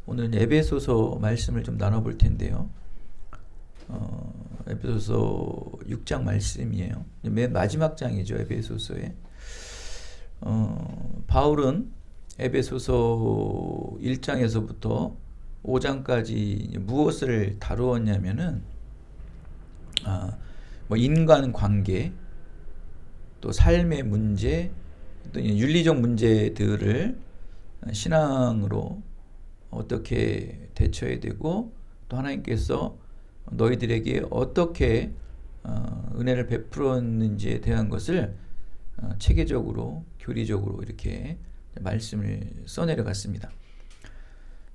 오늘은 에베소서 말씀을 좀 나눠볼 텐데요. 에베소서 6장 말씀이에요. 맨 마지막 장이죠, 에베소서에. 바울은 에베소서 1장에서부터 5장까지 무엇을 다루었냐면은, 인간 관계, 또 삶의 문제, 또 윤리적 문제들을 신앙으로 어떻게 대처해야 되고, 또 하나님께서 너희들에게 어떻게 은혜를 베풀었는지에 대한 것을 체계적으로, 교리적으로 이렇게 말씀을 써내려갔습니다.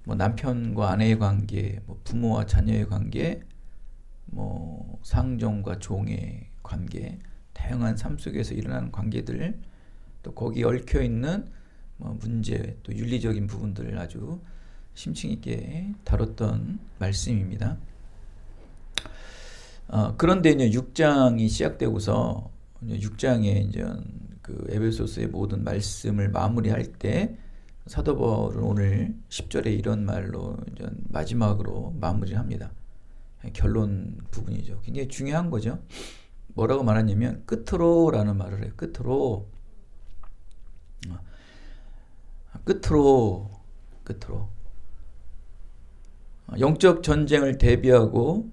남편과 아내의 관계, 부모와 자녀의 관계, 상종과 종의 관계, 다양한 삶 속에서 일어나는 관계들, 또 거기에 얽혀 있는 문제, 또 윤리적인 부분들을 아주 심층 있게 다뤘던 말씀입니다. 그런데 이제 6장이 시작되고서 6장에 이제 그 에베소서의 모든 말씀을 마무리할 때 사도 바울은 오늘 10절에 이런 말로 이제 마지막으로 마무리를 합니다. 결론 부분이죠. 굉장히 중요한 거죠. 뭐라고 말하냐면 끝으로라는 말을 해요. 끝으로. 영적 전쟁을 대비하고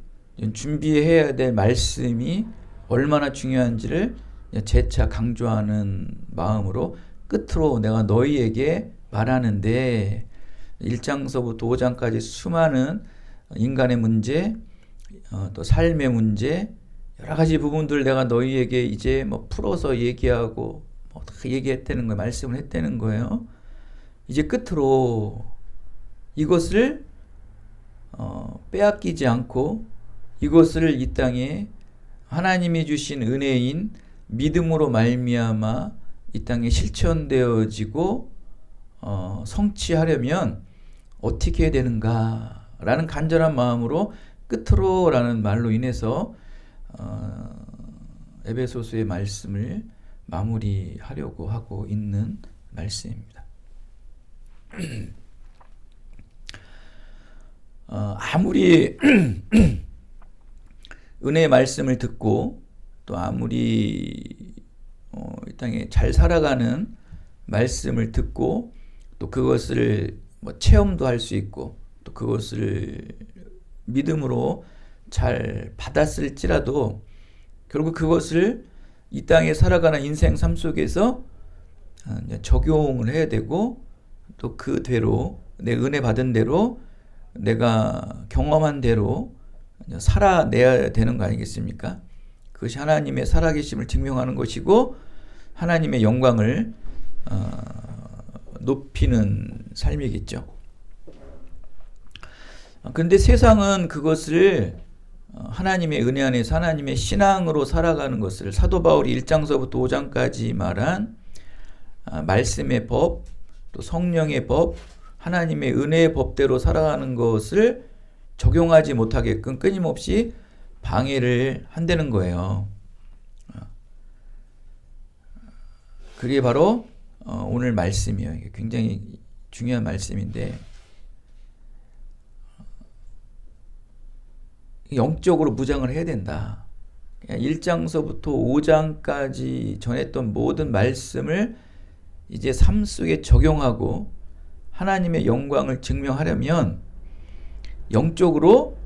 준비해야 될 말씀이 얼마나 중요한지를 재차 강조하는 마음으로 끝으로 내가 너희에게 말하는데, 1장서부터 5장까지 수많은 인간의 문제, 또 삶의 문제, 여러 가지 부분들 내가 너희에게 이제 풀어서 얘기하고 얘기했다는 거예요. 말씀을 했다는 거예요. 이제 끝으로 이것을 빼앗기지 않고 이것을 이 땅에 하나님이 주신 은혜인 믿음으로 말미암아 이 땅에 실천되어지고 성취하려면 어떻게 해야 되는가라는 간절한 마음으로 끝으로라는 말로 인해서 에베소서의 말씀을 마무리하려고 하고 있는 말씀입니다. 아무리 은혜의 말씀을 듣고 또 아무리 이 땅에 잘 살아가는 말씀을 듣고 또 그것을 체험도 할 수 있고 또 그것을 믿음으로 잘 받았을지라도 결국 그것을 이 땅에 살아가는 인생 삶 속에서 적용을 해야 되고, 또 그대로 내 은혜 받은 대로 내가 경험한 대로 살아내야 되는 거 아니겠습니까? 그것이 하나님의 살아계심을 증명하는 것이고 하나님의 영광을 높이는 삶이겠죠. 그런데 세상은 그것을 하나님의 은혜 안에서 하나님의 신앙으로 살아가는 것을 사도 바울이 1장서부터 5장까지 말한 말씀의 법, 또 성령의 법, 하나님의 은혜의 법대로 살아가는 것을 적용하지 못하게끔 끊임없이 방해를 한다는 거예요. 그게 바로 오늘 말씀이에요. 이게 굉장히 중요한 말씀인데, 영적으로 무장을 해야 된다. 1장서부터 5장까지 전했던 모든 말씀을 이제 삶 속에 적용하고 하나님의 영광을 증명하려면 영적으로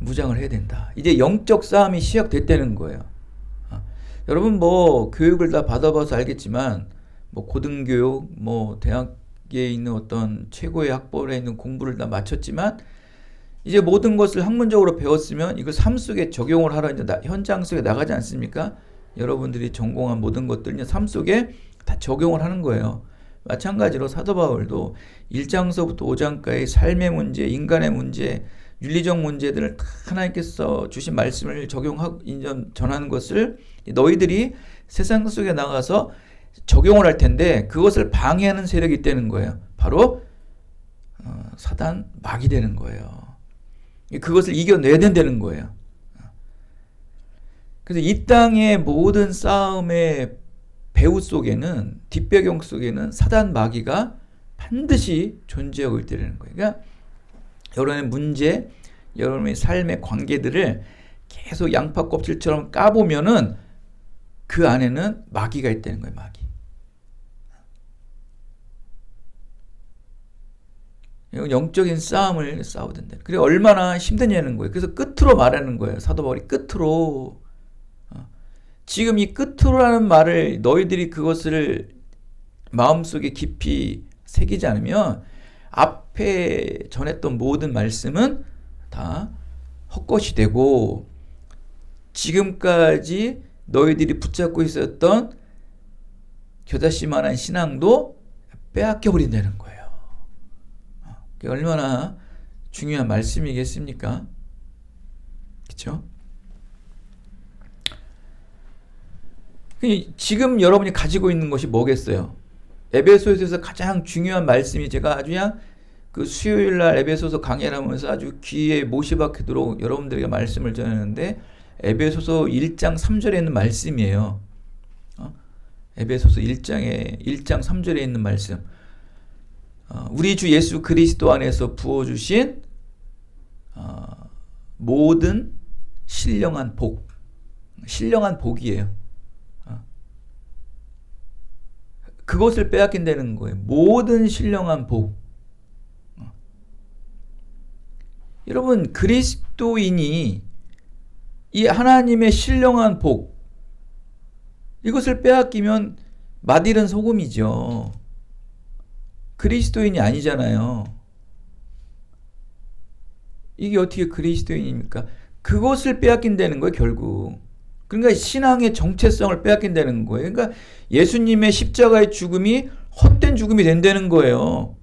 무장을 해야 된다. 이제 영적 싸움이 시작됐다는 거예요. 여러분 교육을 다 받아봐서 알겠지만 고등교육, 대학에 있는 어떤 최고의 학벌에 있는 공부를 다 마쳤지만 이제 모든 것을 학문적으로 배웠으면 이걸 삶 속에 적용을 하러 이제 현장 속에 나가지 않습니까? 여러분들이 전공한 모든 것들은 삶 속에 다 적용을 하는 거예요. 마찬가지로 사도 바울도 1장서부터 5장까지 삶의 문제, 인간의 문제, 윤리적 문제들을 하나님께서 주신 말씀을 적용하고 전하는 것을 너희들이 세상 속에 나가서 적용을 할 텐데 그것을 방해하는 세력이 있다는 거예요. 바로 사단, 마귀 되는 거예요. 그것을 이겨내야 된다는 거예요. 그래서 이 땅의 모든 싸움의 배후 속에는, 뒷배경 속에는 사단, 마귀가 반드시 존재하고 있다는 거예요. 그러니까 여러분의 문제, 여러분의 삶의 관계들을 계속 양파 껍질처럼 까보면은 그 안에는 마귀가 있다는 거예요, 마귀. 영적인 싸움을 싸워야 된다. 그래 얼마나 힘드냐는 거예요. 그래서 끝으로 말하는 거예요. 사도 바울이 끝으로. 지금 이 끝으로라는 말을 너희들이 그것을 마음속에 깊이 새기지 않으면 앞에 전했던 모든 말씀은 다 헛것이 되고 지금까지 너희들이 붙잡고 있었던 겨자씨만한 신앙도 빼앗겨 버린다는 거예요. 얼마나 중요한 말씀이겠습니까? 그렇죠? 지금 여러분이 가지고 있는 것이 뭐겠어요? 에베소서에서 가장 중요한 말씀이 제가 아주 그냥 그 수요일날 에베소서 강의를 하면서 아주 귀에 못이 박히도록 여러분들에게 말씀을 전했는데 에베소서 1장 3절에 있는 말씀이에요. 에베소서 1장 3절에 있는 말씀. 우리 주 예수 그리스도 안에서 부어주신 모든 신령한 복. 신령한 복이에요. 그것을 빼앗긴다는 거예요. 모든 신령한 복. 여러분, 그리스도인이 이 하나님의 신령한 복, 이것을 빼앗기면 맛일은 소금이죠. 그리스도인이 아니잖아요. 이게 어떻게 그리스도인입니까? 그것을 빼앗긴다는 거예요, 결국. 그러니까 신앙의 정체성을 빼앗긴다는 거예요. 그러니까 예수님의 십자가의 죽음이 헛된 죽음이 된다는 거예요.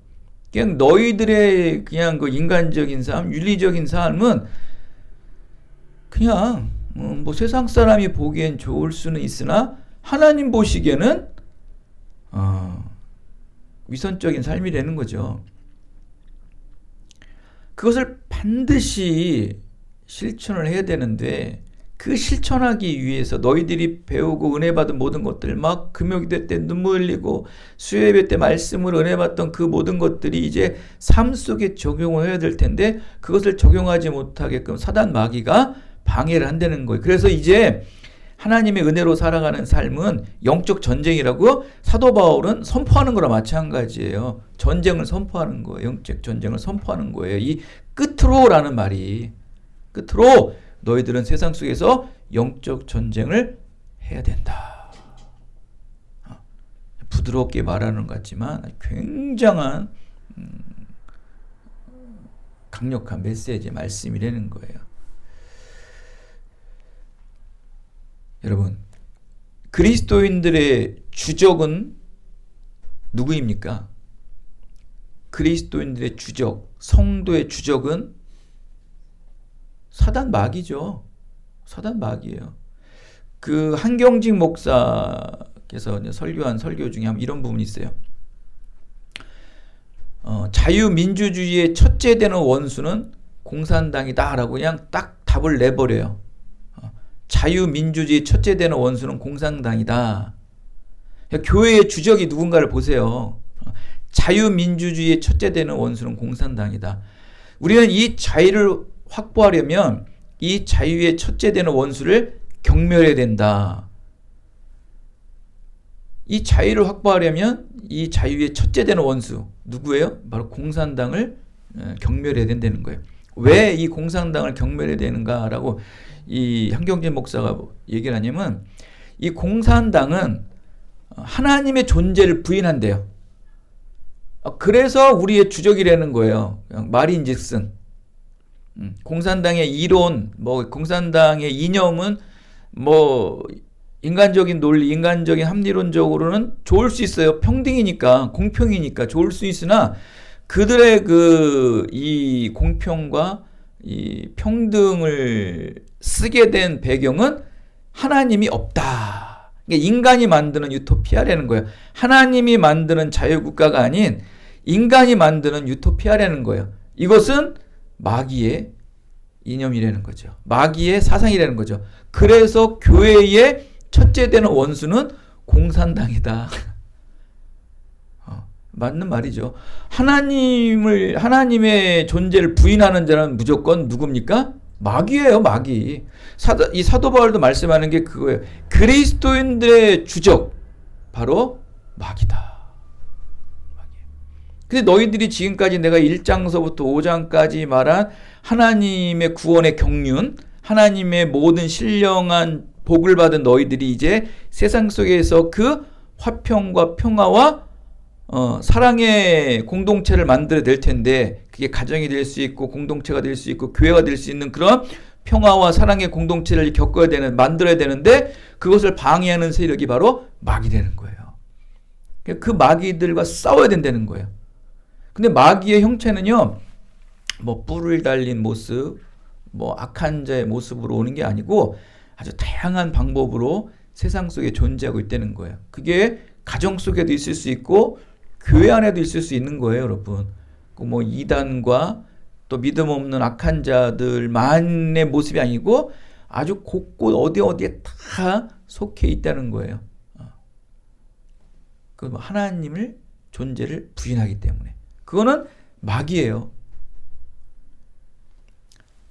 그냥 너희들의 그냥 그 인간적인 삶, 윤리적인 삶은 그냥 뭐 세상 사람이 보기엔 좋을 수는 있으나 하나님 보시기에는 위선적인 삶이 되는 거죠. 그것을 반드시 실천을 해야 되는데 그 실천하기 위해서 너희들이 배우고 은혜 받은 모든 것들 막 금요기도 때 눈물 흘리고 수요예배 때 말씀으로 은혜 받던 그 모든 것들이 이제 삶 속에 적용을 해야 될 텐데 그것을 적용하지 못하게끔 사단 마귀가 방해를 한다는 거예요. 그래서 이제 하나님의 은혜로 살아가는 삶은 영적 전쟁이라고 사도 바울은 선포하는 거랑 마찬가지예요. 전쟁을 선포하는 거예요. 영적 전쟁을 선포하는 거예요. 이 끝으로라는 말이 끝으로 너희들은 세상 속에서 영적 전쟁을 해야 된다. 부드럽게 말하는 것 같지만 굉장한 강력한 메시지 말씀이라는 거예요. 여러분, 그리스도인들의 주적은 누구입니까? 그리스도인들의 주적, 성도의 주적은 사단 마귀죠. 사단 마귀예요. 그 한경직 목사께서 설교한 설교 중에 이런 부분이 있어요. 자유민주주의의 첫째 되는 원수는 공산당이다라고 그냥 딱 답을 내버려요. 자유민주주의 첫째 되는 원수는 공산당이다. 교회의 주적이 누군가를 보세요. 자유민주주의의 첫째 되는 원수는 공산당이다. 우리는 이 자유를 확보하려면 이 자유의 첫째 되는 원수를 경멸해야 된다. 이 자유를 확보하려면 이 자유의 첫째 되는 원수 누구예요? 바로 공산당을 경멸해야 된다는 거예요. 왜 이 공산당을 경멸해야 되는가라고 이 한경진 목사가 얘기를 하냐면 이 공산당은 하나님의 존재를 부인한대요. 그래서 우리의 주적이라는 거예요. 말인즉슨 공산당의 이론, 공산당의 이념은 인간적인 논리, 인간적인 합리론적으로는 좋을 수 있어요. 평등이니까, 공평이니까 좋을 수 있으나 그들의 이 공평과 이 평등을 쓰게 된 배경은 하나님이 없다. 인간이 만드는 유토피아라는 거예요. 하나님이 만드는 자유국가가 아닌 인간이 만드는 유토피아라는 거예요. 이것은 마귀의 이념이라는 거죠. 마귀의 사상이라는 거죠. 그래서 교회의 첫째 되는 원수는 공산당이다. 맞는 말이죠. 하나님의 존재를 부인하는 자는 무조건 누굽니까? 마귀예요, 마귀. 이 사도 바울도 말씀하는 게 그거예요. 그리스도인들의 주적, 바로 마귀다. 근데 너희들이 지금까지 내가 1장서부터 5장까지 말한 하나님의 구원의 경륜, 하나님의 모든 신령한 복을 받은 너희들이 이제 세상 속에서 그 화평과 평화와 사랑의 공동체를 만들어야 될 텐데, 그게 가정이 될 수 있고 공동체가 될 수 있고 교회가 될 수 있는 그런 평화와 사랑의 공동체를 만들어야 되는데, 그것을 방해하는 세력이 바로 마귀 되는 거예요. 그 마귀들과 싸워야 된다는 거예요. 근데 마귀의 형체는요, 뭐 뿔을 달린 모습, 뭐 악한 자의 모습으로 오는 게 아니고 아주 다양한 방법으로 세상 속에 존재하고 있다는 거예요. 그게 가정 속에도 있을 수 있고 교회 안에도 있을 수 있는 거예요, 여러분. 뭐 이단과 또 믿음 없는 악한 자들만의 모습이 아니고 아주 곳곳 어디에 다 속해 있다는 거예요. 그 하나님을 존재를 부인하기 때문에. 그거는 마귀예요.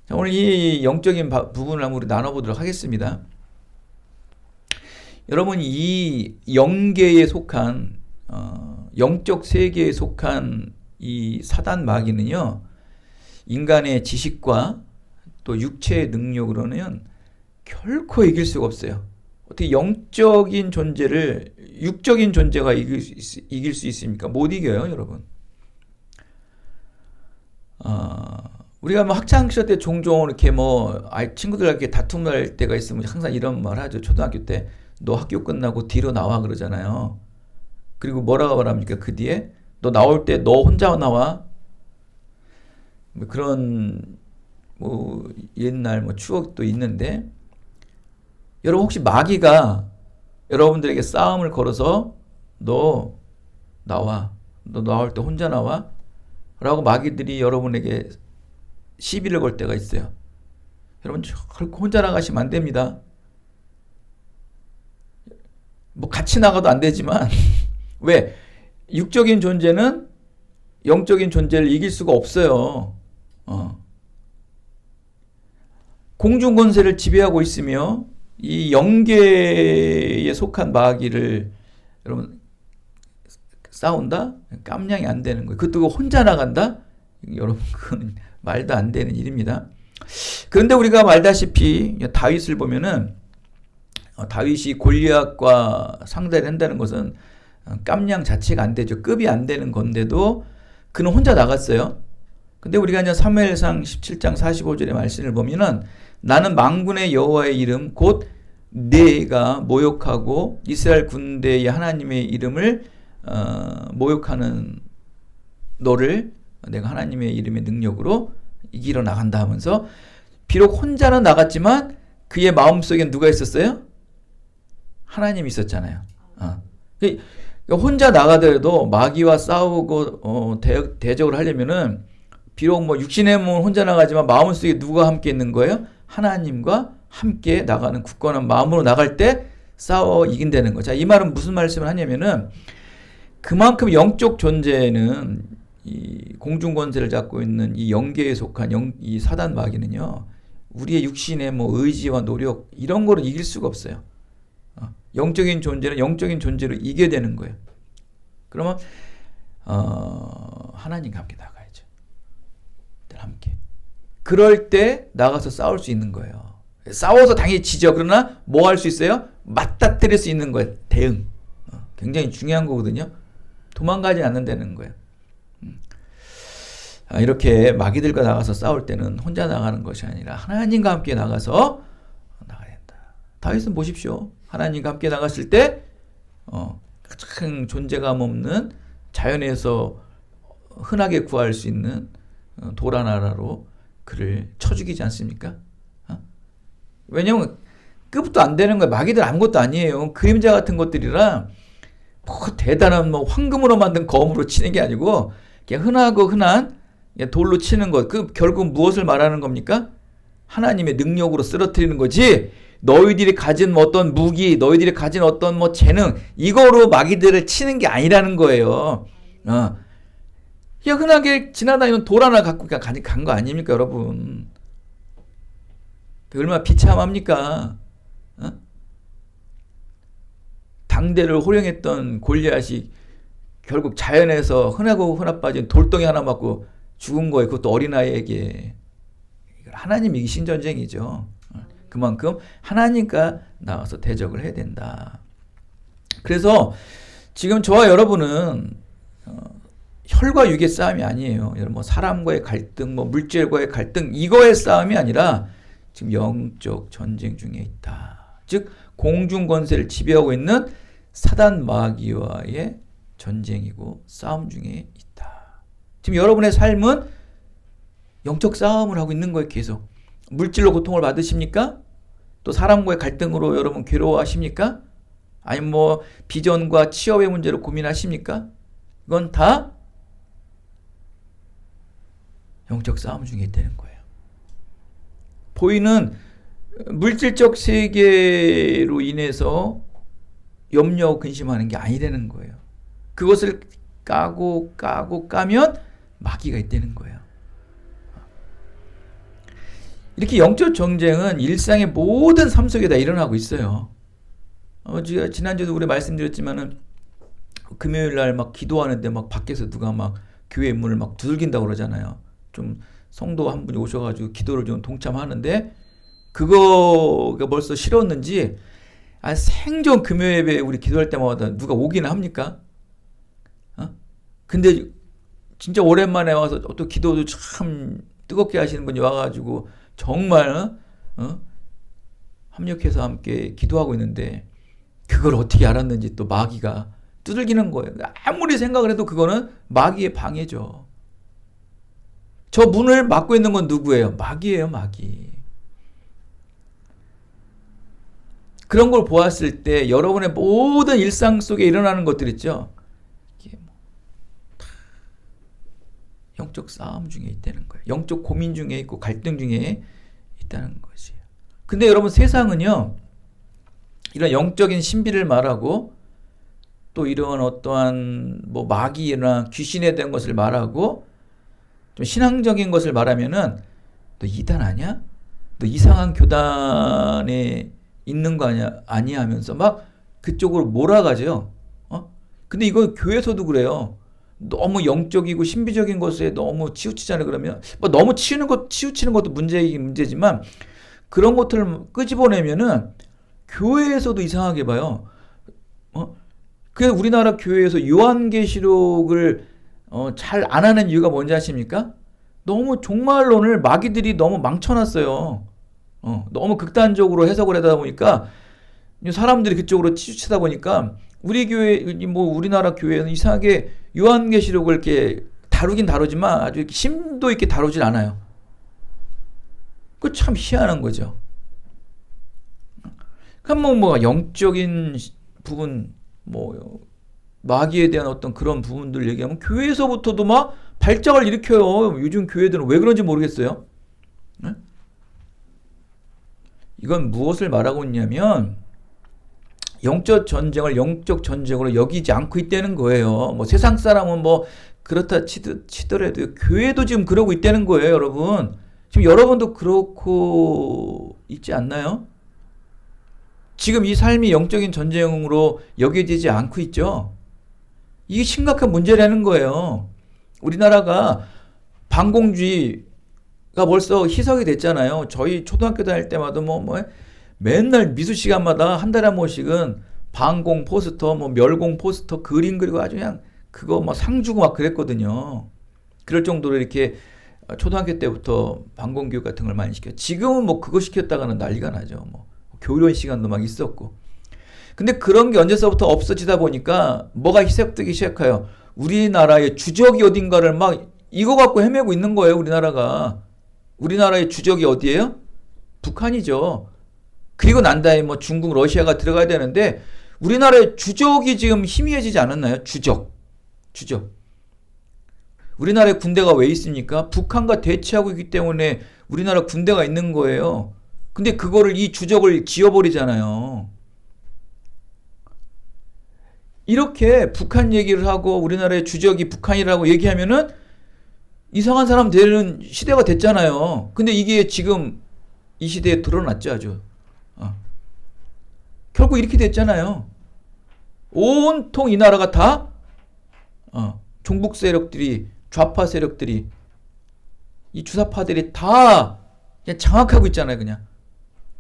자, 오늘 이 영적인 부분을 한번 우리 나눠보도록 하겠습니다. 여러분, 이 영계에 속한 영적 세계에 속한 이 사단 마귀는요, 인간의 지식과 또 육체의 능력으로는 결코 이길 수가 없어요. 어떻게 영적인 존재를 육적인 존재가 이길 수 있습니까? 못 이겨요, 여러분. 우리가 뭐 학창시절 때 종종 이렇게 친구들과 이렇게 다툼 날 때가 있으면 항상 이런 말 하죠. 초등학교 때 너 학교 끝나고 뒤로 나와 그러잖아요. 그리고 뭐라고 말합니까? 그 뒤에 너 나올 때 너 혼자 나와. 그런 옛날 추억도 있는데, 여러분 혹시 마귀가 여러분들에게 싸움을 걸어서 너 나와, 너 나올 때 혼자 나와 라고 마귀들이 여러분에게 시비를 걸 때가 있어요. 여러분 결코 혼자 나가시면 안 됩니다. 뭐 같이 나가도 안 되지만 왜? 육적인 존재는 영적인 존재를 이길 수가 없어요. 공중권세를 지배하고 있으며 이 영계에 속한 마귀를 여러분 싸운다? 깜냥이 안 되는 거예요. 그것도 혼자 나간다? 여러분 그건 말도 안 되는 일입니다. 그런데 우리가 말다시피 다윗을 보면은 다윗이 골리앗과 상대를 한다는 것은 깜냥 자체가 안 되죠. 급이 안 되는 건데도 그는 혼자 나갔어요. 근데 우리가 이제 사무엘상 17장 45절의 말씀을 보면은 나는 만군의 여호와의 이름 곧 내가 모욕하고 이스라엘 군대의 하나님의 이름을 모욕하는 너를 내가 하나님의 이름의 능력으로 이기러 나간다 하면서, 비록 혼자는 나갔지만 그의 마음속에 누가 있었어요? 하나님이 있었잖아요. 혼자 나가더라도 마귀와 싸우고 대적을 하려면은 비록 육신의 몸은 혼자 나가지만 마음속에 누가 함께 있는 거예요? 하나님과 함께 나가는 굳건한 마음으로 나갈 때 싸워 이긴다는 거죠. 이 말은 무슨 말씀을 하냐면은 그만큼 영적 존재는 이 공중권세를 잡고 있는 이 영계에 속한 이 사단 마귀는요, 우리의 육신의 의지와 노력 이런 거로 이길 수가 없어요. 영적인 존재는 영적인 존재로 이겨야 되는 거예요. 그러면 하나님과 함께 나가야죠. 함께. 그럴 때 나가서 싸울 수 있는 거예요. 싸워서 당연히 지죠. 그러나 뭐 할 수 있어요? 맞닥뜨릴 수 있는 거예요. 대응. 굉장히 중요한 거거든요. 도망가지 않는다는 거예요. 이렇게 마귀들과 나가서 싸울 때는 혼자 나가는 것이 아니라 하나님과 함께 나가서 나가야 된다. 다윗은 보십시오. 하나님과 함께 나갔을 때 가장 존재감 없는 자연에서 흔하게 구할 수 있는 도라나라로 그를 쳐 죽이지 않습니까? 왜냐면 급도 안 되는 거예요. 마귀들 아무것도 아니에요. 그림자 같은 것들이라 대단한 황금으로 만든 검으로 치는 게 아니고 그냥 흔한 돌로 치는 것. 그 결국 무엇을 말하는 겁니까? 하나님의 능력으로 쓰러뜨리는 거지. 너희들이 가진 어떤 무기, 너희들이 가진 어떤 재능, 이거로 마귀들을 치는 게 아니라는 거예요. 어. 그냥 흔하게 지나다니는 돌 하나 갖고 그냥 간 거 아닙니까, 여러분? 얼마나 비참합니까? 어? 당대를 호령했던 골리앗이 결국 자연에서 흔하고 흔하 빠진 돌덩이 하나 맞고 죽은 거예요. 그것도 어린아이에게. 하나님 이기신 전쟁이죠. 그만큼 하나님과 나와서 대적을 해야 된다. 그래서 지금 저와 여러분은 혈과 육의 싸움이 아니에요. 여러분 뭐 사람과의 갈등, 뭐 물질과의 갈등 이거의 싸움이 아니라 지금 영적 전쟁 중에 있다. 즉 공중 권세를 지배하고 있는 사단 마귀와의 전쟁이고 싸움 중에 있다. 지금 여러분의 삶은 영적 싸움을 하고 있는 거예요. 계속. 물질로 고통을 받으십니까? 또 사람과의 갈등으로 여러분 괴로워하십니까? 아니면 뭐 비전과 취업의 문제로 고민하십니까? 이건 다 영적 싸움 중에 있다는 거예요. 보이는 물질적 세계로 인해서 염려하고 근심하는 게 아니라는 거예요. 그것을 까면 마귀가 있다는 거예요. 이렇게 영적 전쟁은 일상의 모든 삶 속에 다 일어나고 있어요. 제가 지난주에도 우리 말씀드렸지만은 금요일 날 막 기도하는데 막 밖에서 누가 막 교회 문을 막 두들긴다고 그러잖아요. 좀 성도 한 분이 오셔가지고 기도를 좀 동참하는데 그거가 벌써 싫었는지 생전 금요 예배 우리 기도할 때마다 누가 오기는 합니까? 근데 진짜 오랜만에 와서 또 기도도 참 뜨겁게 하시는 분이 와가지고 정말 합력해서 함께 기도하고 있는데 그걸 어떻게 알았는지 또 마귀가 두들기는 거예요. 아무리 생각을 해도 그거는 마귀의 방해죠. 저 문을 막고 있는 건 누구예요? 마귀예요, 마귀. 그런 걸 보았을 때 여러분의 모든 일상 속에 일어나는 것들 있죠. 이게 다 영적 싸움 중에 있다는 거예요. 영적 고민 중에 있고 갈등 중에 있다는 것이에요. 근데 여러분 세상은요. 이런 영적인 신비를 말하고 또 이런 어떠한 뭐 마귀나 귀신에 대한 것을 말하고 좀 신앙적인 것을 말하면은 너 이단 아니야? 너 이상한 교단에 있는 거 아니야 하면서 막 그쪽으로 몰아가죠. 근데 이거 교회에서도 그래요. 너무 영적이고 신비적인 것에 너무 치우치잖아요. 그러면 뭐 너무 치우치는 것도 문제지만 그런 것들을 끄집어내면은 교회에서도 이상하게 봐요. 그래서 우리나라 교회에서 요한계시록을 잘 안 하는 이유가 뭔지 아십니까? 너무 종말론을 마귀들이 너무 망쳐놨어요. 너무 극단적으로 해석을 하다 보니까 사람들이 그쪽으로 치우치다 보니까 우리 교회 뭐 우리나라 교회는 이상하게 요한계시록을 이렇게 다루긴 다루지만 아주 이렇게 심도 있게 다루질 않아요. 그 참 희한한 거죠. 그럼 뭐 영적인 부분 뭐 마귀에 대한 어떤 그런 부분들 얘기하면 교회에서부터도 막 발작을 일으켜요. 요즘 교회들은 왜 그런지 모르겠어요. 네? 이건 무엇을 말하고 있냐면 영적 전쟁을 영적 전쟁으로 여기지 않고 있다는 거예요. 뭐 세상 사람은 뭐 그렇다 치더라도 교회도 지금 그러고 있다는 거예요, 여러분. 지금 여러분도 그렇고 있지 않나요? 지금 이 삶이 영적인 전쟁으로 여겨지지 않고 있죠. 이게 심각한 문제라는 거예요. 우리나라가 반공주의가 벌써 희석이 됐잖아요. 저희 초등학교 다닐 때마다 뭐 맨날 미술 시간마다 한 달에 한 번씩은 반공 포스터, 뭐 멸공 포스터 그림 그리고 아주 그냥 그거 막 상 주고 막 그랬거든요. 그럴 정도로 이렇게 초등학교 때부터 반공 교육 같은 걸 많이 시켜. 지금은 뭐 그거 시켰다가는 난리가 나죠. 뭐 교련 시간도 막 있었고. 근데 그런 게 언제서부터 없어지다 보니까 뭐가 희석되기 시작해요. 우리나라의 주적이 어딘가를 막 이거 갖고 헤매고 있는 거예요. 우리나라가. 우리나라의 주적이 어디예요? 북한이죠. 그리고 난 다음에 뭐 중국, 러시아가 들어가야 되는데 우리나라의 주적이 지금 희미해지지 않았나요? 주적. 우리나라의 군대가 왜 있습니까? 북한과 대치하고 있기 때문에 우리나라 군대가 있는 거예요. 근데 그거를 이 주적을 지워버리잖아요. 이렇게 북한 얘기를 하고 우리나라의 주적이 북한이라고 얘기하면은 이상한 사람 되는 시대가 됐잖아요. 근데 이게 지금 이 시대에 드러났죠, 아주. 결국 이렇게 됐잖아요. 온통 이 나라가 다 종북 세력들이, 좌파 세력들이, 이 주사파들이 다 그냥 장악하고 있잖아요, 그냥.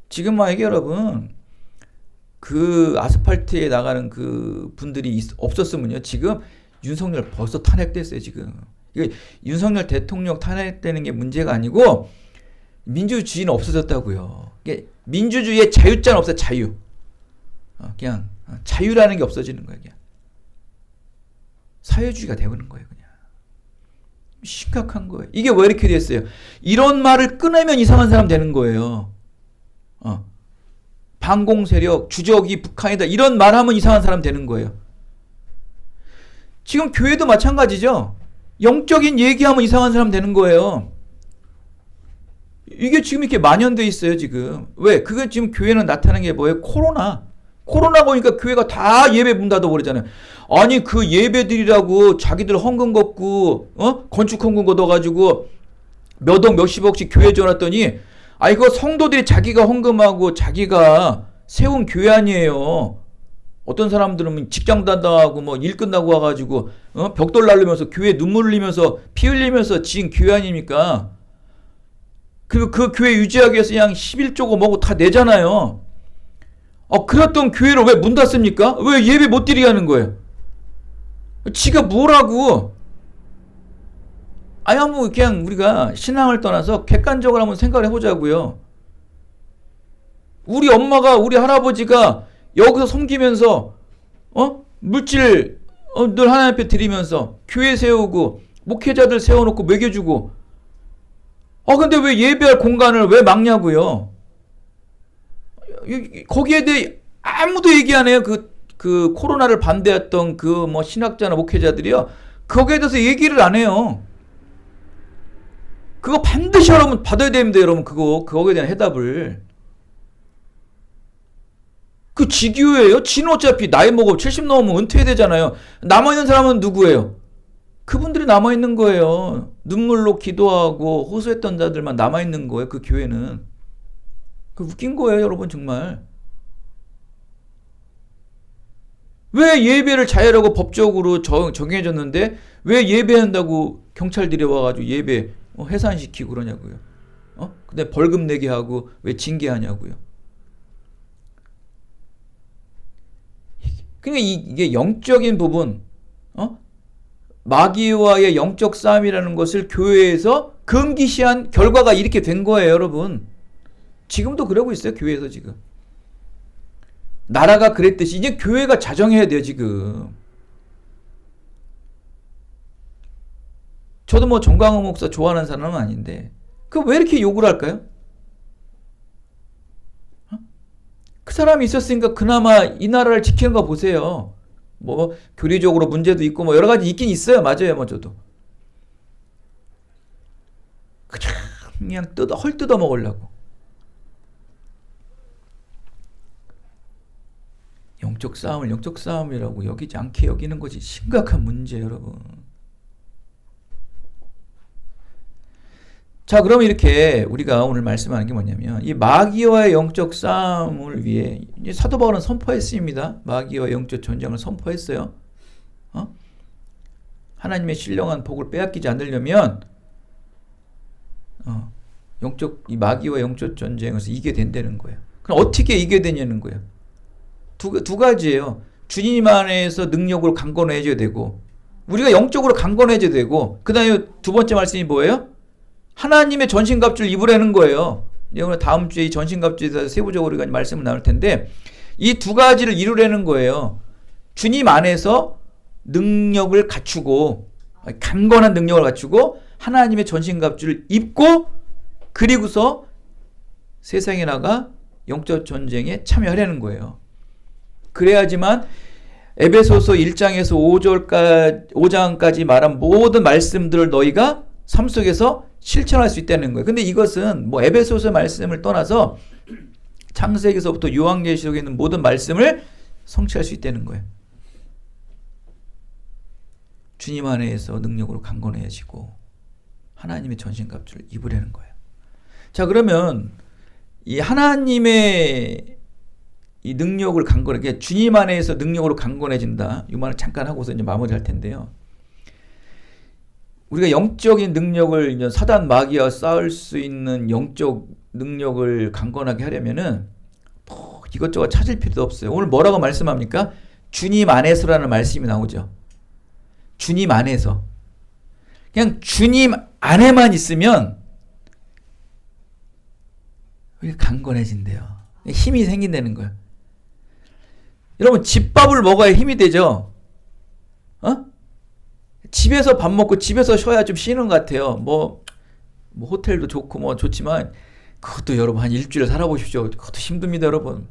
지금 만약에 여러분 그 아스팔트에 나가는 그 분들이 없었으면요, 지금 윤석열 벌써 탄핵됐어요, 지금. 이거 윤석열 대통령 탄핵되는 게 문제가 아니고 민주주의는 없어졌다고요. 이게 민주주의의 자유자는 없어요, 자유. 그냥 자유라는 게 없어지는 거예요, 그냥. 사회주의가 되어버리는 거예요, 그냥. 심각한 거예요. 이게 왜 이렇게 됐어요? 이런 말을 끊으면 이상한 사람 되는 거예요. 반공 세력, 주적이 북한이다, 이런 말하면 이상한 사람 되는 거예요. 지금 교회도 마찬가지죠. 영적인 얘기하면 이상한 사람 되는 거예요. 이게 지금 이렇게 만연돼 있어요, 지금. 왜? 그게 지금 교회는 나타나는 게 뭐예요? 코로나가 오니까 교회가 다 예배 문 닫아버리잖아요. 아니, 그 예배드리라고 자기들 헌금 걷고, 건축 헌금 걷어가지고 몇 억, 몇십억씩 교회 줘놨더니, 이거 성도들이 자기가 헌금하고 자기가 세운 교회 아니에요. 어떤 사람들은 직장 다다하고 뭐 일 끝나고 와가지고, 벽돌 날리면서 교회 눈물 흘리면서 피 흘리면서 지은 교회 아닙니까? 그리고 그 교회 유지하기 위해서 그냥 11조고 뭐고 다 내잖아요. 그랬던 교회를 왜 문 닫습니까? 왜 예배 못 드리게 하는 거예요? 지가 뭐라고? 한번 그냥 우리가 신앙을 떠나서 객관적으로 한번 생각을 해보자고요. 우리 엄마가, 우리 할아버지가 여기서 섬기면서, 물질, 늘 하나님 앞에 드리면서 교회 세우고 목회자들 세워놓고 먹여주고, 근데 왜 예배할 공간을 왜 막냐고요? 거기에 대해 아무도 얘기 안 해요. 그 코로나를 반대했던 그 뭐 신학자나 목회자들이요, 거기에 대해서 얘기를 안 해요. 그거 반드시 여러분 받아야 됩니다, 여러분. 그거에 대한 해답을. 그 지교예요. 지는 어차피 나이 먹어 70 넘으면 은퇴해야 되잖아요. 남아있는 사람은 누구예요? 그분들이 남아있는 거예요. 눈물로 기도하고 호소했던 자들만 남아있는 거예요, 그 교회는. 그 웃긴 거예요, 여러분, 정말. 왜 예배를 자유라고 법적으로 정해졌는데 왜 예배한다고 경찰들이 와가지고 예배 해산시키고 그러냐고요. 근데 벌금 내게 하고 왜 징계하냐고요. 그러니까 이게 영적인 부분, 마귀와의 영적 싸움이라는 것을 교회에서 금기시한 결과가 이렇게 된 거예요, 여러분. 지금도 그러고 있어요, 교회에서 지금. 나라가 그랬듯이 이제 교회가 자정해야 돼요, 지금. 저도 뭐 정광훈 목사 좋아하는 사람은 아닌데 그 왜 이렇게 욕을 할까요? 그 사람이 있었으니까 그나마 이 나라를 지키는 거 보세요. 뭐 교리적으로 문제도 있고 뭐 여러 가지 있긴 있어요. 맞아요, 뭐 저도. 그냥 헐 뜯어 먹으려고. 영적 싸움을 영적 싸움이라고 여기지 않게 여기는 것이 심각한 문제, 여러분. 자, 그럼 이렇게 우리가 오늘 말씀하는 게 뭐냐면 이 마귀와의 영적 싸움을 위해 사도 바울은 선포했습니다. 마귀와 영적 전쟁을 선포했어요. 하나님의 신령한 복을 빼앗기지 않으려면 이 마귀와 영적 전쟁에서 이겨야 된다는 거예요. 그럼 어떻게 이겨야 되냐는 거예요. 두 가지예요. 주님 안에서 능력으로 강건해져야 되고 우리가 영적으로 강건해져야 되고, 그 다음에 두 번째 말씀이 뭐예요? 하나님의 전신갑주를 입으라는 거예요. 오늘 다음 주에 이 전신갑주에 대해서 세부적으로 우리가 말씀을 나눌 텐데 이 두 가지를 이루려는 거예요. 주님 안에서 능력을 갖추고, 강건한 능력을 갖추고 하나님의 전신갑주를 입고, 그리고서 세상에 나가 영적 전쟁에 참여하려는 거예요. 그래야지만 에베소서 1장에서 5장까지 말한 모든 말씀들을 너희가 삶 속에서 실천할 수 있다는 거예요. 근데 이것은 뭐 에베소서 말씀을 떠나서 창세기서부터 요한계시록에 있는 모든 말씀을 성취할 수 있다는 거예요. 주님 안에서 능력으로 강건해지고 하나님의 전신갑주를 입으려는 거예요. 자, 그러면 이 하나님의 이 능력을 강건하게, 주님 안에서 능력으로 강건해진다, 이 말을 잠깐 하고서 이제 마무리할 텐데요. 우리가 영적인 능력을 이제 사단 마귀와 싸울 수 있는 영적 능력을 강건하게 하려면은 뭐 이것저것 찾을 필요도 없어요. 오늘 뭐라고 말씀합니까? 주님 안에서라는 말씀이 나오죠. 주님 안에서. 그냥 주님 안에만 있으면 강건해진대요. 힘이 생긴다는 거예요. 여러분, 집밥을 먹어야 힘이 되죠? 집에서 밥 먹고 집에서 쉬어야 좀 쉬는 것 같아요. 뭐 호텔도 좋고 뭐 좋지만 그것도 여러분 한 일주일 살아보십시오. 그것도 힘듭니다, 여러분.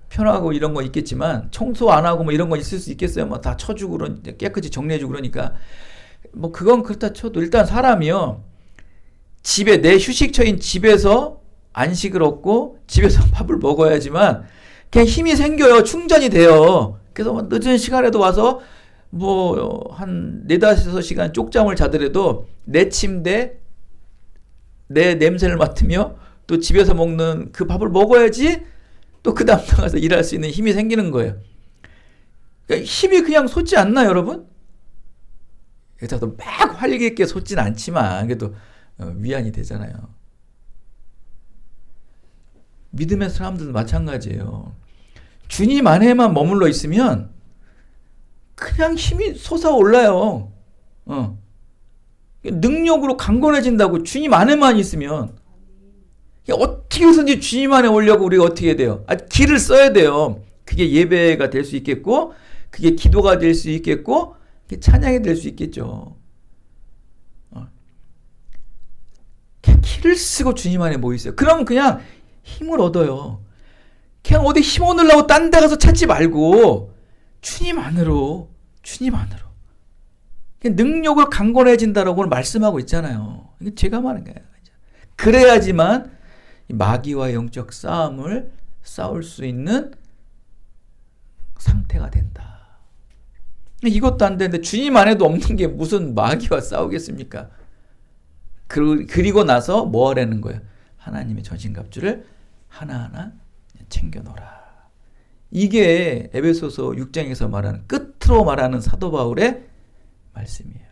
편하고 이런 거 있겠지만 청소 안 하고 뭐 이런 거 있을 수 있겠어요. 뭐 다 쳐주고 깨끗이 정리해주고 그러니까 뭐 그건 그렇다 쳐도 일단 사람이요, 집에, 내 휴식처인 집에서 안식을 얻고 집에서 밥을 먹어야지만 그냥 힘이 생겨요. 충전이 돼요. 그래서 뭐 늦은 시간에도 와서 뭐 한 4-5시간 쪽잠을 자더라도 내 침대, 내 냄새를 맡으며 또 집에서 먹는 그 밥을 먹어야지 또 그 다음 나가서 일할 수 있는 힘이 생기는 거예요. 그러니까 힘이 그냥 솟지 않나, 여러분? 그래서 막 활기 있게 솟진 않지만 그래도 위안이 되잖아요. 믿음의 사람들도 마찬가지예요. 주님 안에만 머물러 있으면 그냥 힘이 솟아올라요. 능력으로 강건해진다고, 주님 안에만 있으면. 어떻게 해서든지 주님 안에 오려고 우리가 어떻게 해야 돼요? 길을 써야 돼요. 그게 예배가 될 수 있겠고, 그게 기도가 될 수 있겠고, 그게 찬양이 될 수 있겠죠. 그냥 길을 쓰고 주님 안에 모이세요. 그럼 그냥 힘을 얻어요. 그냥 어디 힘 얻으려고 딴 데 가서 찾지 말고 주님 안으로. 능력을 강건해진다라고 오늘 말씀하고 있잖아요. 이게 제가 말하는 거예요. 그래야지만 마귀와 영적 싸움을 싸울 수 있는 상태가 된다. 이것도 안 되는데 주님 안에도 없는 게 무슨 마귀와 싸우겠습니까? 그리고 나서 뭐 하라는 거예요? 하나님의 전신갑주를 하나하나 챙겨놓으라. 이게 에베소서 6장에서 말하는, 끝으로 말하는 사도 바울의 말씀이에요.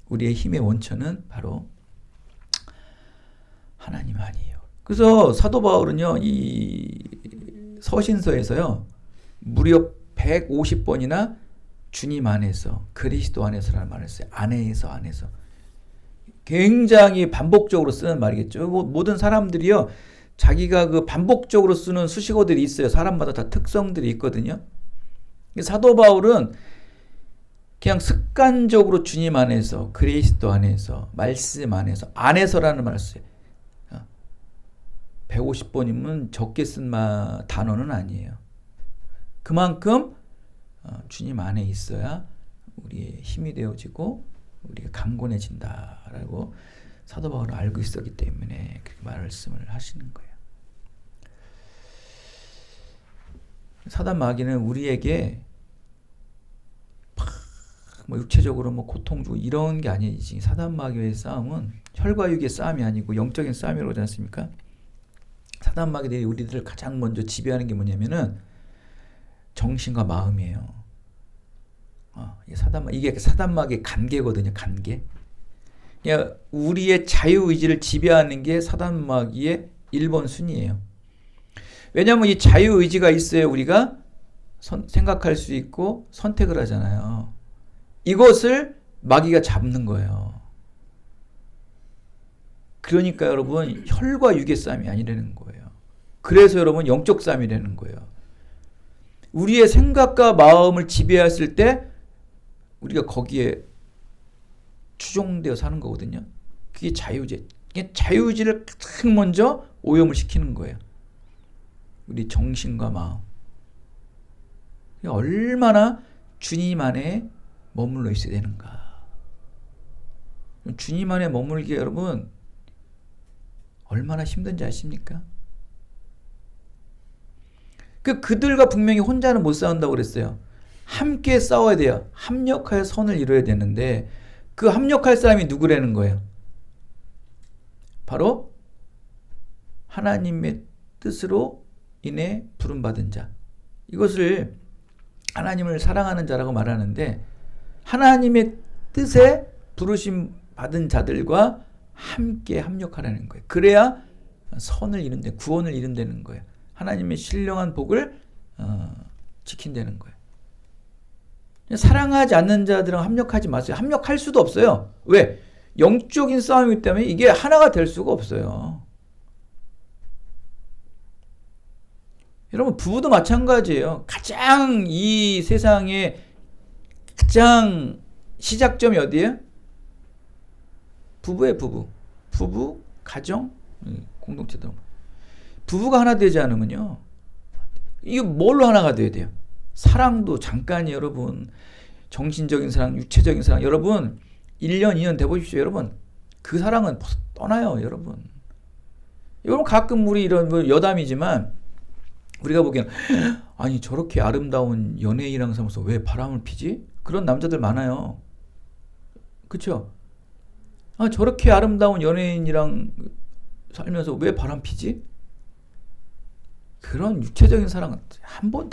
우리의 힘의 원천은 바로 하나님 아니에요. 그래서 사도 바울은요, 이 서신서에서요, 무려 150번이나 주님 안에서, 그리스도 안에서라는 말을 써요. 안에서. 굉장히 반복적으로 쓰는 말이겠죠. 모든 사람들이요, 자기가 그 반복적으로 쓰는 수식어들이 있어요. 사람마다 다 특성들이 있거든요. 사도 바울은 그냥 습관적으로 주님 안에서, 그리스도 안에서, 말씀 안에서라는 말을 써요. 150번이면 적게 쓴 단어는 아니에요. 그만큼 주님 안에 있어야 우리의 힘이 되어지고 우리가 강건해진다라고 사도 바울은 알고 있었기 때문에 그렇게 말씀을 하시는 거예요. 사단 마귀는 우리에게 뭐 육체적으로 뭐 고통 주고 이런 게 아니지. 사단 마귀의 싸움은 혈과 육의 싸움이 아니고 영적인 싸움이라고 하지 않습니까? 사단 마귀들이 우리들을 가장 먼저 지배하는 게 뭐냐면은 정신과 마음이에요. 이게 사단 마귀의 간계거든요. 간계. 그러니까 우리의 자유의지를 지배하는 게 사단 마귀의 1번 순위예요. 왜냐하면 이 자유의지가 있어야 우리가 생각할 수 있고 선택을 하잖아요. 이것을 마귀가 잡는 거예요. 그러니까 여러분, 혈과 육의 싸움이 아니라는 거예요. 그래서 여러분, 영적 싸움이라는 거예요. 우리의 생각과 마음을 지배했을 때 우리가 거기에 추종되어 사는 거거든요. 그게 자유의지. 자유의지를 가장 먼저 오염을 시키는 거예요. 우리 정신과 마음. 얼마나 주님 안에 머물러 있어야 되는가. 주님 안에 머물기 여러분 얼마나 힘든지 아십니까? 그들과 분명히 혼자는 못 싸운다고 그랬어요. 함께 싸워야 돼요. 합력하여 선을 이루어야 되는데 그 합력할 사람이 누구라는 거예요? 바로 하나님의 뜻으로 인해 부름받은 자. 이것을 하나님을 사랑하는 자라고 말하는데 하나님의 뜻에 부르심 받은 자들과 함께 합력하라는 거예요. 그래야 선을 이룬다, 구원을 이룬다는 거예요. 하나님의 신령한 복을 지킨다는 거예요. 사랑하지 않는 자들은 합력하지 마세요. 합력할 수도 없어요. 왜? 영적인 싸움이기 때문에 이게 하나가 될 수가 없어요. 여러분, 부부도 마찬가지예요. 가장 이 세상에 가장 시작점이 어디예요? 부부예요, 부부. 부부, 가정, 공동체도. 부부가 하나 되지 않으면요. 이거 뭘로 하나가 돼야 돼요? 사랑도 잠깐이에요, 여러분. 정신적인 사랑, 육체적인 사랑. 여러분, 1년, 2년 돼보십시오, 여러분. 그 사랑은 벌써 떠나요, 여러분. 여러분, 가끔 우리 이런 여담이지만, 우리가 보기에는, 아니, 저렇게 아름다운 연예인이랑 살면서 왜 바람을 피지? 그런 남자들 많아요. 그쵸? 아, 저렇게 아름다운 연예인이랑 살면서 왜 바람 피지? 그런 육체적인 사랑은 뭐 1,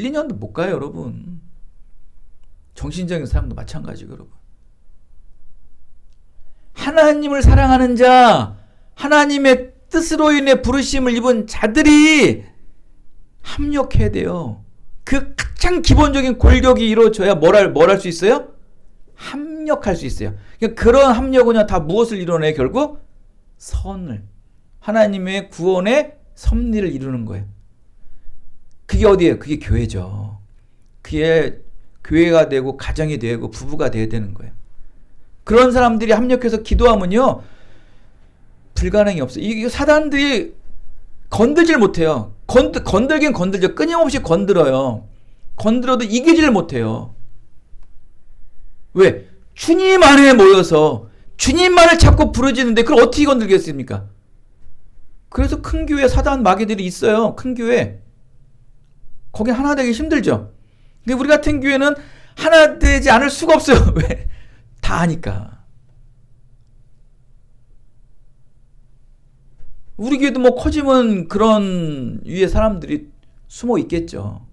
2년도 못 가요, 여러분. 정신적인 사랑도 마찬가지고, 여러분. 하나님을 사랑하는 자, 하나님의 뜻으로 인해 부르심을 입은 자들이 합력해야 돼요. 그 가장 기본적인 골격이 이루어져야 뭘 할 수 있어요? 합력할 수 있어요. 그러니까 그런 합력은 다 무엇을 이루어내? 결국 선을, 하나님의 구원의 섭리를 이루는 거예요. 그게 어디예요? 그게 교회죠. 그게 교회가 되고 가정이 되고 부부가 돼야 되는 거예요. 그런 사람들이 합력해서 기도하면요, 불가능이 없어요. 이 사단들이 건들질 못해요. 건들긴 건들죠. 끊임없이 건들어요. 건들어도 이기질 못해요. 왜? 주님 안에 모여서 주님만을 자꾸 부르짖는데 그걸 어떻게 건들겠습니까? 그래서 큰 교회 사단 마귀들이 있어요. 큰 교회. 거기 하나 되기 힘들죠. 근데 우리 같은 교회는 하나 되지 않을 수가 없어요. 왜? 다 아니까. 우리 교회도 뭐 커지면 그런 위에 사람들이 숨어 있겠죠.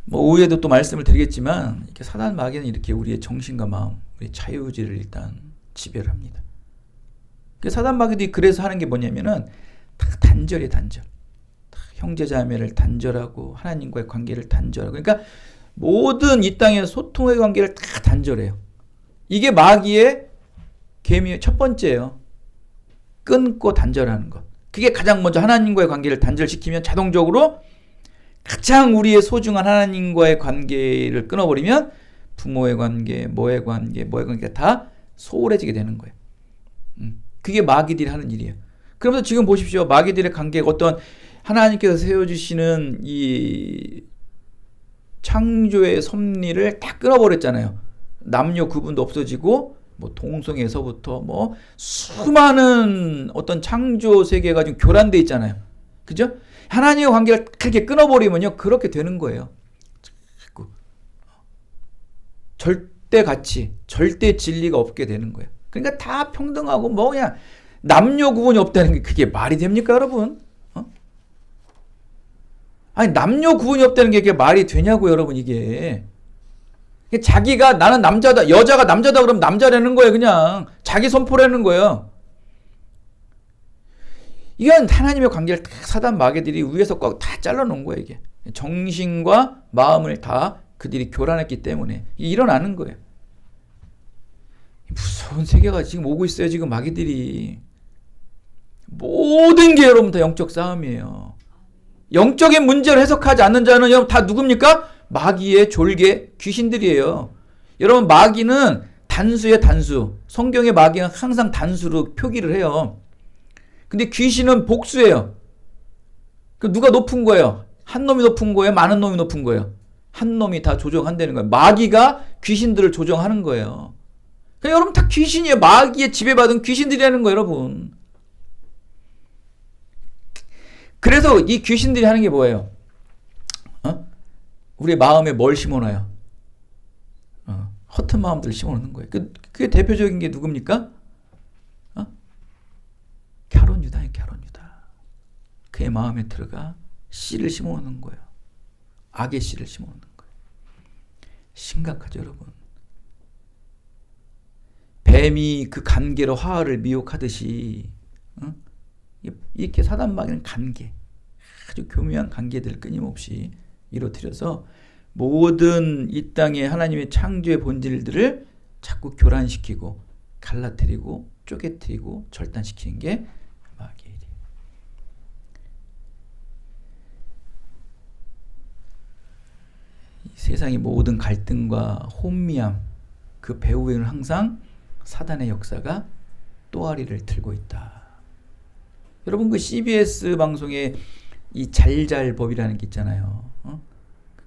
뭐 오후에도 또 말씀을 드리겠지만 이렇게 사단 마귀는 이렇게 우리의 정신과 마음, 우리의 자유의지를 일단 지배를 합니다. 사단 마귀들이 그래서 하는 게 뭐냐면은 다 단절이에요, 단절. 다 형제자매를 단절하고 하나님과의 관계를 단절하고, 그러니까 모든 이 땅의 소통의 관계를 다 단절해요. 이게 마귀의 계명의 첫 번째예요. 끊고 단절하는 것. 그게 가장 먼저 하나님과의 관계를 단절시키면 자동적으로 가장 우리의 소중한 하나님과의 관계를 끊어버리면 부모의 관계, 뭐의 관계 다 소홀해지게 되는 거예요. 그게 마귀들이 하는 일이에요. 그러면서 지금 보십시오. 마귀들의 관계가 어떤 하나님께서 세워주시는 이 창조의 섭리를 다 끊어버렸잖아요. 남녀 구분도 없어지고 뭐 동성애에서부터 뭐 수많은 어떤 창조 세계가 지금 교란돼 있잖아요. 그죠? 하나님의 관계를 그렇게 끊어버리면요, 그렇게 되는 거예요. 자꾸 절대 가치, 절대 진리가 없게 되는 거예요. 그러니까 다 평등하고 뭐 그냥 남녀 구분이 없다는 게 그게 말이 됩니까, 여러분? 아니, 남녀 구분이 없다는 게 말이 되냐고, 여러분, 이게. 자기가 나는 남자다, 여자가 남자다 그러면 남자라는 거예요, 그냥. 자기 선포라는 거예요. 이건 하나님의 관계를 다 사단 마귀들이 위에서 꽉 다 잘라놓은 거예요, 이게. 정신과 마음을 다 그들이 교란했기 때문에 일어나는 거예요. 무서운 세계가 지금 오고 있어요, 지금 마귀들이. 모든 게 여러분 다 영적 싸움이에요. 영적인 문제를 해석하지 않는 자는 여러분 다 누굽니까? 마귀의 졸개 귀신들이에요. 여러분, 마귀는 단수의 단수. 성경의 마귀는 항상 단수로 표기를 해요. 근데 귀신은 복수예요. 누가 높은 거예요? 한 놈이 높은 거예요? 많은 놈이 높은 거예요? 한 놈이 다 조정한다는 거예요. 마귀가 귀신들을 조정하는 거예요. 그러니까 여러분 다 귀신이에요. 마귀의 지배받은 귀신들이라는 거예요, 여러분. 그래서 이 귀신들이 하는 게 뭐예요? 우리 마음에 뭘 심어놔요? 허튼 마음들을 심어놓는 거예요. 그게 대표적인 게 누굽니까? 갸론 유다예요. 갸론 유다. 그의 마음에 들어가 씨를 심어놓는 거예요. 악의 씨를 심어놓는 거예요. 심각하죠, 여러분. 뱀이 그 간계로 화를 미혹하듯이 이렇게 사단 마귀는 간계, 아주 교묘한 관계들을 끊임없이 이루어뜨려서 모든 이 땅의 하나님의 창조의 본질들을 자꾸 교란시키고 갈라뜨리고 쪼개뜨리고 절단시키는 게 마귀의 일이에요. 이 세상의 모든 갈등과 혼미함, 그 배후에는 항상 사단의 역사가 또아리를 들고 있다. 여러분, 그 CBS 방송에 이 잘잘법이라는 게 있잖아요.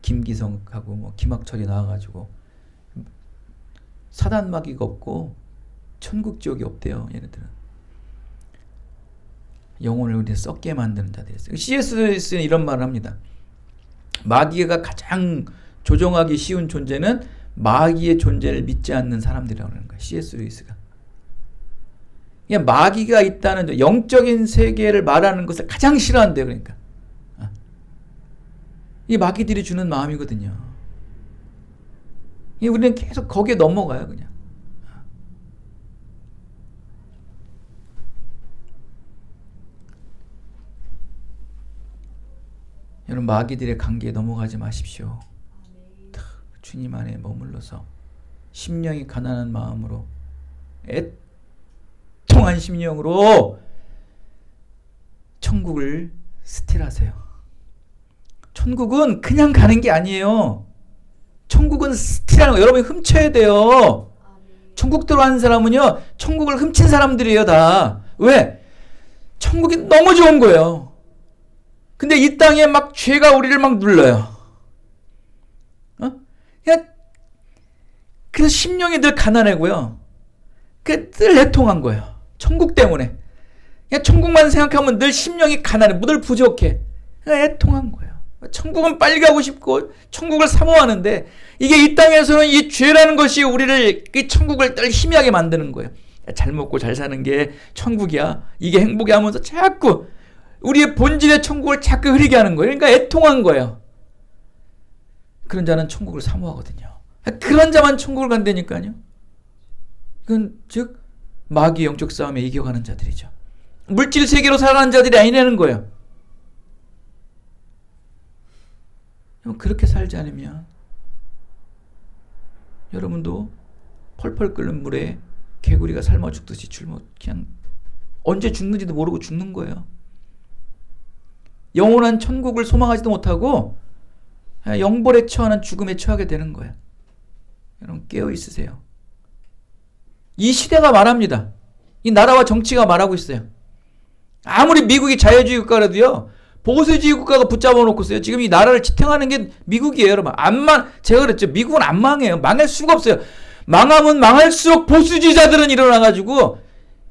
김기성하고 뭐 김학철이 나와가지고 사단 마귀가 없고 천국 지옥이 없대요. 얘네들은 영혼을 우리 썩게 만드는 자들이 있어요. CS는 이런 말을 합니다. 마귀가 가장 조종하기 쉬운 존재는 마귀의 존재를 믿지 않는 사람들이라고 하는 거예요. C.S. 루이스가. 그냥 마귀가 있다는 영적인 세계를 말하는 것을 가장 싫어한대요. 그러니까 이 마귀들이 주는 마음이거든요. 우리는 계속 거기에 넘어가요. 그냥. 여러분, 마귀들의 관계에 넘어가지 마십시오. 주님 안에 머물러서 심령이 가난한 마음으로 애통한 심령으로 천국을 스틸하세요. 천국은 그냥 가는 게 아니에요. 천국은 스틸하는 거. 여러분이 훔쳐야 돼요. 천국 들어가는 사람은요, 천국을 훔친 사람들이에요, 다. 왜? 천국이 너무 좋은 거예요. 근데 이 땅에 막 죄가 우리를 막 눌러요. 그래서 심령이 늘 가난하고요. 늘 애통한 거예요. 천국 때문에. 그냥 천국만 생각하면 늘 심령이 가난해. 늘 부족해. 애통한 거예요. 천국은 빨리 가고 싶고 천국을 사모하는데 이게 이 땅에서는 이 죄라는 것이 우리를 이 천국을 늘 희미하게 만드는 거예요. 잘 먹고 잘 사는 게 천국이야. 이게 행복이 하면서 자꾸 우리의 본질의 천국을 자꾸 흐리게 하는 거예요. 그러니까 애통한 거예요. 그런 자는 천국을 사모하거든요. 그런 자만 천국을 간다니까요. 그건 즉 마귀의 영적 싸움에 이겨가는 자들이죠. 물질 세계로 살아가는 자들이 아니라는 거예요. 그렇게 살지 않으면 여러분도 펄펄 끓는 물에 개구리가 삶아 죽듯이 그냥 언제 죽는지도 모르고 죽는 거예요. 영원한 천국을 소망하지도 못하고 영벌에 처하는 죽음에 처하게 되는 거예요. 여러분, 깨어 있으세요. 이 시대가 말합니다. 이 나라와 정치가 말하고 있어요. 아무리 미국이 자유주의 국가라도요, 보수주의 국가가 붙잡아 놓고서요, 지금 이 나라를 지탱하는 게 미국이에요, 여러분. 제가 그랬죠. 미국은 안 망해요. 망할 수가 없어요. 망하면 망할수록 보수주의자들은 일어나가지고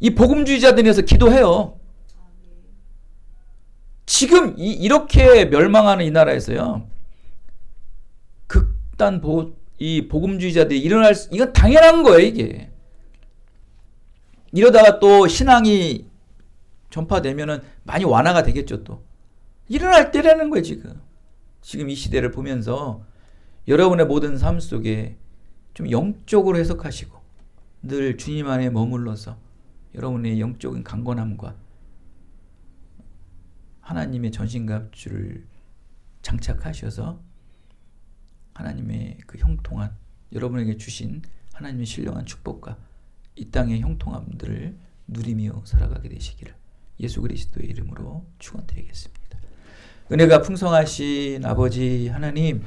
이 복음주의자들에서 기도해요. 지금 이렇게 멸망하는 이 나라에서요, 극단 이 복음주의자들이 이건 당연한 거예요, 이게. 이러다가 또 신앙이 전파되면은 많이 완화가 되겠죠, 또. 일어날 때라는 거예요, 지금. 지금 이 시대를 보면서 여러분의 모든 삶 속에 좀 영적으로 해석하시고 늘 주님 안에 머물러서 여러분의 영적인 강건함과 하나님의 전신갑주를 장착하셔서 하나님의 그 형통한, 여러분에게 주신 하나님의 신령한 축복과 이 땅의 형통함들을 누리며 살아가게 되시기를 예수 그리스도의 이름으로 축원드리겠습니다. 은혜가 풍성하신 아버지 하나님,